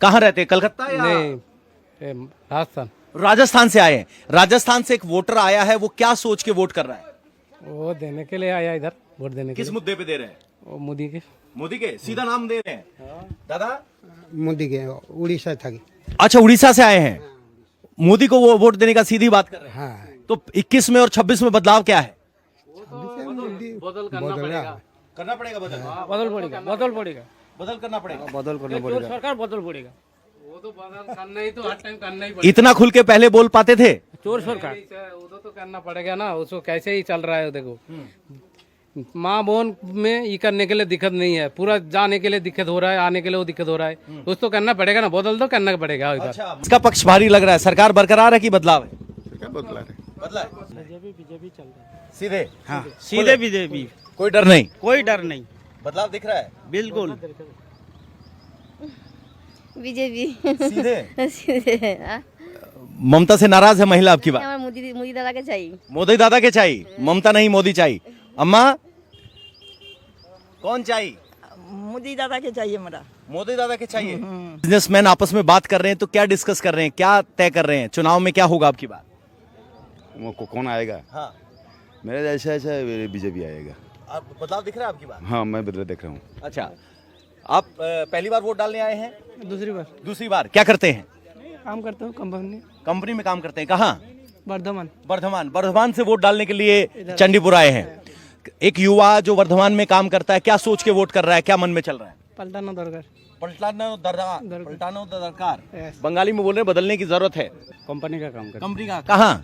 कहाँ रहते हैं, कलकत्ता या नहीं राजस्थान। राजस्थान से आए हैं? राजस्थान से एक वोटर आया है, वो क्या सोच के वोट कर रहा है? वो देने के लिए आया इधर, वोट देने के किस लिए। मुद्दे पे दे रहे हैं? वो मोदी के। मोदी के सीधा नाम दे रहे हैं? दादा मोदी के उड़ीसा था कि अच्छा, उड़ीसा से आए हैं, मोदी को वो वोट देने का सीधी बात कर रहे हैं। हाँ तो 21 में और 26 में बदलाव क्या है? बदल करना पड़ेगा। करना पड़ेगा बदल, बदल पड़ेगा, बदल पड़ेगा, बदल करना पड़ेगा। बदल करना जो सरकार बदल पड़ेगा। वो तो बदल करना ही तो हर टाइम करना ही पड़ेगा। इतना खुल के पहले बोल पाते थे? चोर सरकार वो तो करना पड़ेगा ना, उसको कैसे ही चल रहा है देखो। माँ बहन में ये करने के लिए दिक्कत नहीं है, पूरा जाने के लिए दिक्कत हो रहा है, आने के लिए वो दिक्कत हो रहा है, कुछ तो करना पड़ेगा ना, बदल तो करना पड़ेगा इधर। अच्छा, इसका पक्ष भारी लग रहा है, सरकार बरकरार है कि बदलाव है? क्या बदला है? बदला है बीजेपी चल रहा है। सीधे, हाँ सीधे बीजेपी, कोई डर नहीं, कोई डर नहीं, बदलाव दिख रहा है बिल्कुल। बीजेपी सीधे। सीधे हाँ। ममता से नाराज है महिला आपकी बात? हमारे मोदी मोदी दादा के चाहिए। मोदी दादा के चाहिए, ममता नहीं, मोदी चाहिए। अम्मा कौन चाहिए? मोदी दादा के चाहिए मेरा। मोदी दादा के चाहिए। बिजनेसमैन आपस में बात कर रहे हैं, तो क्या डिस्कस कर रहे हैं, क्या तय कर रहे हैं, चुनाव में क्या होगा आपकी बात? कौन आएगा? हाँ, मेरा जैसा ऐसा बीजेपी आएगा। आप बदलाव दिख रहा है आपकी बात? हाँ मैं बदला देख रहा हूँ। अच्छा, आप पहली बार वोट डालने आए हैं? दूसरी बार दूसरी बार। क्या करते हैं? काम करता हूँ कंपनी, कंपनी में काम करते हैं। कहाँ? वर्धमान। वर्धमान। वर्धमान से वोट डालने के लिए चंडीपुर आए हैं। एक युवा जो वर्धमान में काम करता है, क्या सोच के वोट कर रहा है, क्या मन में चल रहा है? पलटाना दरकार। पलटाना दरकार। बंगाली में बोल रहे हैं, बदलने की जरूरत है। कंपनी का काम करता कंपनी का कहाँ? हूँ,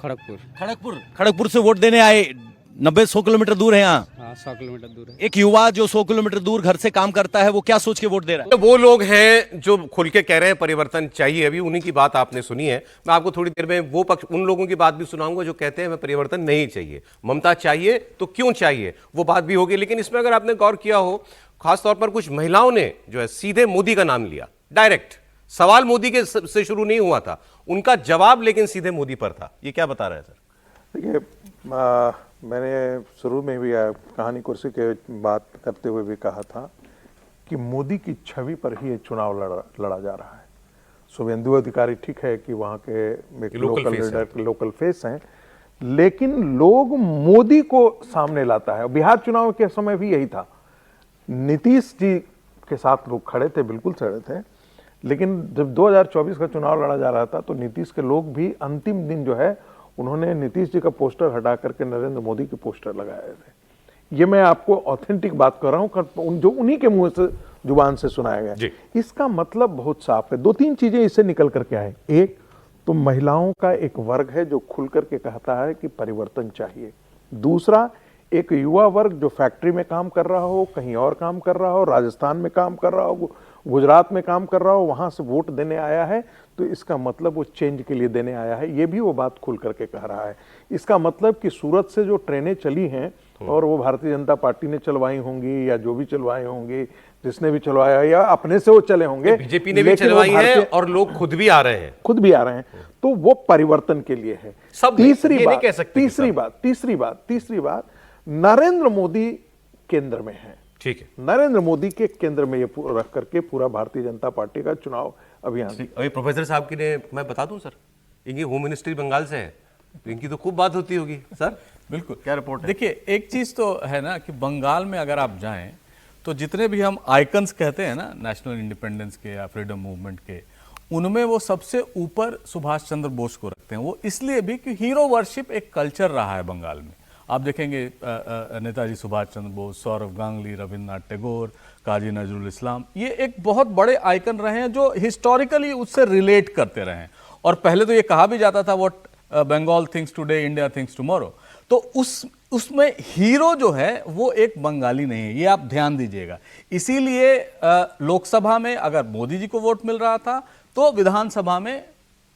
खड़गपुर। खड़गपुर। खड़गपुर से वोट देने आए, 90-100 किलोमीटर दूर है यहाँ। हाँ 100 किलोमीटर दूर है। एक युवा जो 100 किलोमीटर दूर घर से काम करता है, वो क्या सोच के वोट दे रहा है? तो वो लोग हैं जो खुल के कह रहे हैं परिवर्तन चाहिए, अभी उन्हीं की बात आपने सुनी है। मैं आपको थोड़ी देर में वो पक्ष, उन लोगों की बात भी सुनाऊंगा जो कहते हैं हमें परिवर्तन नहीं चाहिए, ममता चाहिए, तो क्यों चाहिए, वो बात भी होगी। लेकिन इसमें अगर आपने गौर किया हो, खासतौर पर कुछ महिलाओं ने जो है सीधे मोदी का नाम लिया, डायरेक्ट। सवाल मोदी के से शुरू नहीं हुआ था, उनका जवाब लेकिन सीधे मोदी पर था। ये क्या बता रहे हैं सर? देखिए, मैंने शुरू में भी कहानी कुर्सी के बात करते हुए भी कहा था कि मोदी की छवि पर ही ये चुनाव लड़ा जा रहा है। शुभेंदु अधिकारी ठीक है कि वहाँ के एक लोकल लीडर, लोकल फेस हैं, लेकिन लोग मोदी को सामने लाता है। बिहार चुनाव के समय भी यही था, नीतीश जी के साथ लोग खड़े थे, बिल्कुल खड़े थे, लेकिन जब 2024 का चुनाव लड़ा जा रहा था तो नीतीश के लोग भी अंतिम दिन जो है उन्होंने नीतीश जी का पोस्टर हटा करके नरेंद्र मोदी के पोस्टर लगाए थे। ये मैं आपको ऑथेंटिक बात कर रहा हूँ, जो उन्हीं के मुंह से, जुबान से सुनाया गया। इसका मतलब बहुत साफ है। 2-3 चीजें इससे निकल करके आए। एक तो महिलाओं का एक वर्ग है जो खुल करके कहता है कि परिवर्तन चाहिए। दूसरा, एक युवा वर्ग जो फैक्ट्री में काम कर रहा हो, कहीं और काम कर रहा हो, राजस्थान में काम कर रहा हो, गुजरात में काम कर रहा हो, वहां से वोट देने आया है, तो इसका मतलब वो चेंज के लिए देने आया है। ये भी वो बात खुल करके कह रहा है। इसका मतलब कि सूरत से जो ट्रेनें चली हैं, और वो भारतीय जनता पार्टी ने चलवाई होंगी या जो भी चलवाई होंगी, जिसने भी चलवाया या अपने से वो चले होंगे, बीजेपी ने भी चलवाई है और लोग खुद भी आ रहे हैं, तो वो परिवर्तन के लिए है। तीसरी बात, नरेंद्र मोदी केंद्र में है। ठीक है, नरेंद्र मोदी के केंद्र में ये रख करके पूरा भारतीय जनता पार्टी का चुनाव अभियान। अभी प्रोफेसर साहब की ने, मैं बता दूं सर, इनकी होम मिनिस्ट्री बंगाल से है, तो इनकी तो खूब बात होती होगी सर। बिल्कुल, क्या रिपोर्ट है? देखिए, एक चीज तो है ना कि बंगाल में अगर आप जाएं तो जितने भी हम आइकन्स कहते हैं ना, नेशनल इंडिपेंडेंस के या फ्रीडम मूवमेंट के, उनमें वो सबसे ऊपर सुभाष चंद्र बोस को रखते हैं। वो इसलिए भी कि हीरो वर्शिप एक कल्चर रहा है बंगाल में। आप देखेंगे नेताजी सुभाष चंद्र बोस, सौरव गांगुली, रविन्द्रनाथ टैगोर, काजी नजरुल इस्लाम, ये एक बहुत बड़े आइकन रहे हैं जो हिस्टोरिकली उससे रिलेट करते रहे हैं। और पहले तो ये कहा भी जाता था, what Bengal thinks today, India thinks tomorrow. तो उसमें हीरो जो है वो एक बंगाली नहीं है, ये आप ध्यान दीजिएगा। इसीलिए लोकसभा में अगर मोदी जी को वोट मिल रहा था तो विधानसभा में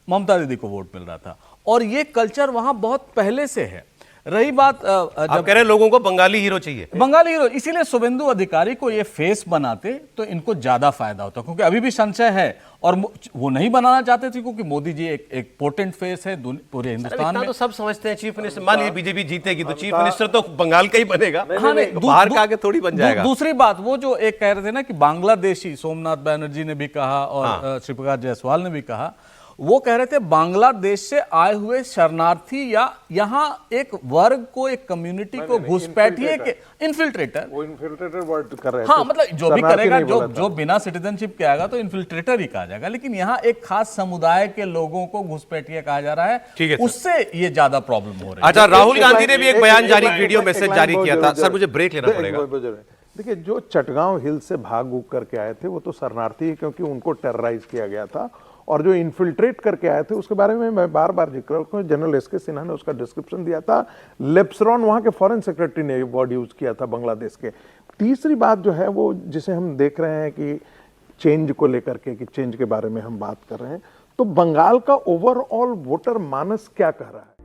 ममता दीदी को वोट मिल रहा था, और ये कल्चर वहां बहुत पहले से है। रही बात आप कह रहे हैं लोगों को बंगाली हीरो चाहिए। बंगाली हीरो, इसीलिए शुभेंदु अधिकारी को ये फेस बनाते तो इनको ज्यादा फायदा होता, क्योंकि अभी भी संशय है और वो नहीं बनाना चाहते थे, क्योंकि मोदी जी एक पोटेंट फेस है पूरे हिंदुस्तान में। तो सब समझते हैं चीफ मिनिस्टर, मान लीजिए बीजेपी जीतेगी तो चीफ मिनिस्टर तो बंगाल का ही बनेगा। हाँ, नहीं, तो बाहर का आगे थोड़ी बन जाएगा। दूसरी बात, वो जो एक कह रहे थे ना कि बांग्लादेशी, सोमनाथ बैनर्जी ने भी कहा और श्री प्रकाश जायसवाल ने भी कहा, वो कह रहे थे बांग्लादेश से आए हुए शरणार्थी या यहाँ एक वर्ग को, एक कम्युनिटी को घुसपैठिए के इन्फिल्ट्रेटर, वो इन्फिल्ट्रेटर वर्ड कर रहे थे। हाँ, मतलब जो भी शरणार्थी करेगा, नहीं बोला था। जो बिना सिटीजनशिप के आएगा तो इन्फिल्ट्रेटर ही कहा जाएगा, लेकिन यहाँ एक खास समुदाय के लोगों को घुसपैठिए कहा जा रहा ठीक है है, सर। उससे ये ज्यादा प्रॉब्लम हो रही है। अच्छा, राहुल गांधी ने भी एक बयान जारी, लाइन- वीडियो एक मैसेज लाइन जारी बहुत किया था। जरूरी- सर मुझे ब्रेक लेना पड़ेगा। देखिए, जो चटगांव हिल से भाग उग करके आए थे वो तो शरणार्थी है, क्योंकि उनको टेरराइज किया गया था, और जो इन्फिल्ट्रेट करके आए थे उसके बारे में मैं बार बार जिक्र करूं, जनरल एस के सिन्हा ने उसका डिस्क्रिप्शन दिया था। लेप्सरॉन वहां के फॉरेन सेक्रेटरी ने वर्ड यूज किया था बांग्लादेश के। तीसरी बात जो है वो जिसे हम देख रहे हैं कि चेंज को लेकर के, कि चेंज के बारे में हम बात कर रहे हैं, तो बंगाल का ओवरऑल वोटर मानस क्या कह रहा है।